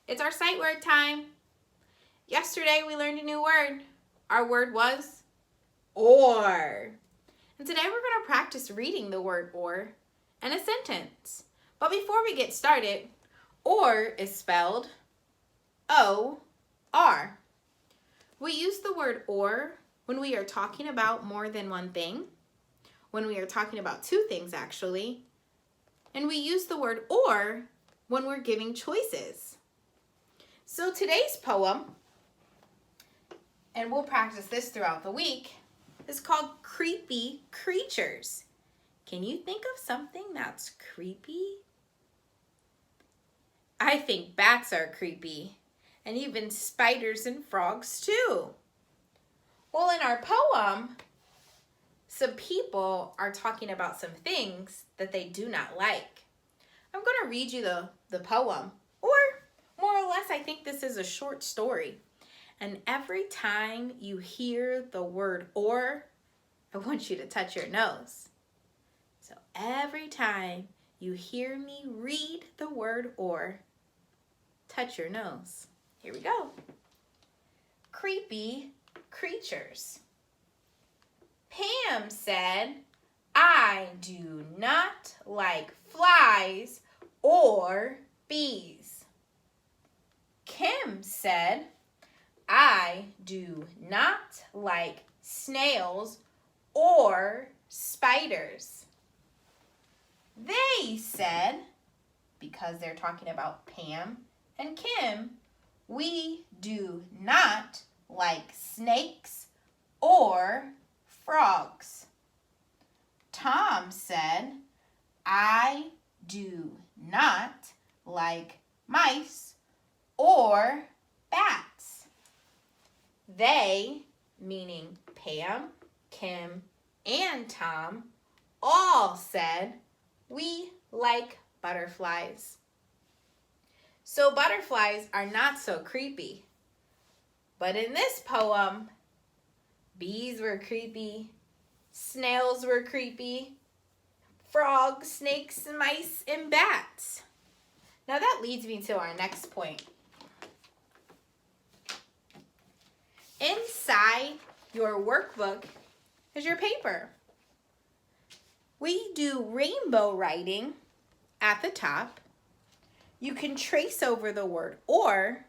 It's our sight word time. Yesterday we learned a new word. Our word was or. And today we're going to practice reading the word or in a sentence. But before we get started, or is spelled O-R. We use the word or when we are talking about more than one thing, when we are talking about two things actually, and we use the word or when we're giving choices. So today's poem, and we'll practice this throughout the week, is called Creepy Creatures. Can you think of something that's creepy? I think bats are creepy, and even spiders and frogs too. Well, in our poem, some people are talking about some things that they do not like. I'm going to read you the poem, or more or less, I think this is a short story. And every time you hear the word or, I want you to touch your nose. So every time you hear me read the word or, touch your nose. Here we go. Creepy creatures. Pam said, I do not like flies or bees. Kim said, I do not like snails or spiders. They said, because they're talking about Pam and Kim, we do not like snakes or frogs. Tom said, I do not like mice or bats. They, meaning Pam, Kim, and Tom, all said, we like butterflies. So butterflies are not so creepy. But in this poem, bees were creepy, snails were creepy, frogs, snakes, mice, and bats. Now that leads me to our next point. Inside your workbook is your paper. We do rainbow writing at the top. You can trace over the word or,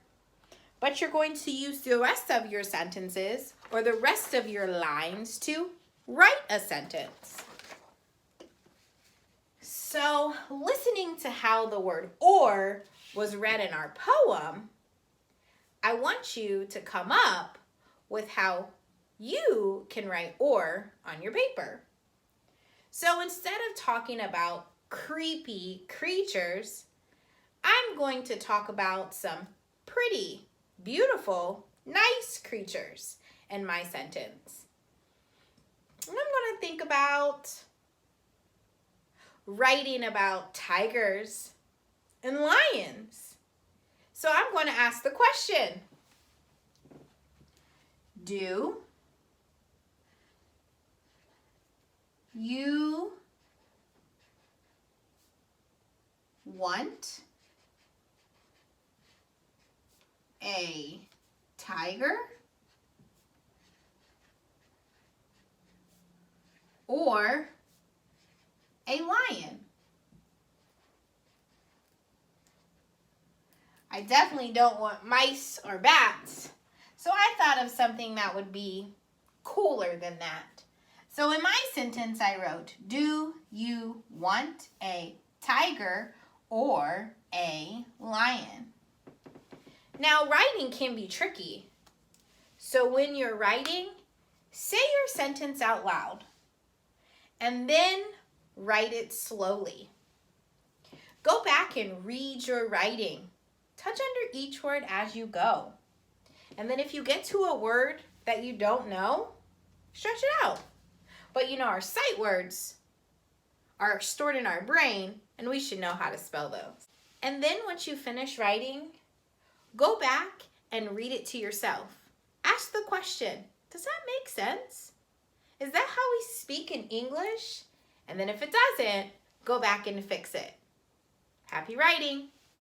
but you're going to use the rest of your sentences or the rest of your lines to write a sentence. So, listening to how the word or was read in our poem, I want you to come up with how you can write or on your paper. So instead of talking about creepy creatures, I'm going to talk about some pretty, beautiful, nice creatures in my sentence. And I'm going to think about writing about tigers and lions. So I'm going to ask the question, do you want a tiger or a lion? I definitely don't want mice or bats. So I thought of something that would be cooler than that. So in my sentence I wrote, do you want a tiger or a lion? Now writing can be tricky. So when you're writing, say your sentence out loud and then write it slowly. Go back and read your writing. Touch under each word as you go. And then if you get to a word that you don't know, stretch it out. But you know, our sight words are stored in our brain and we should know how to spell those. And then once you finish writing, go back and read it to yourself. Ask the question, does that make sense? Is that how we speak in English? And then if it doesn't, go back and fix it. Happy writing!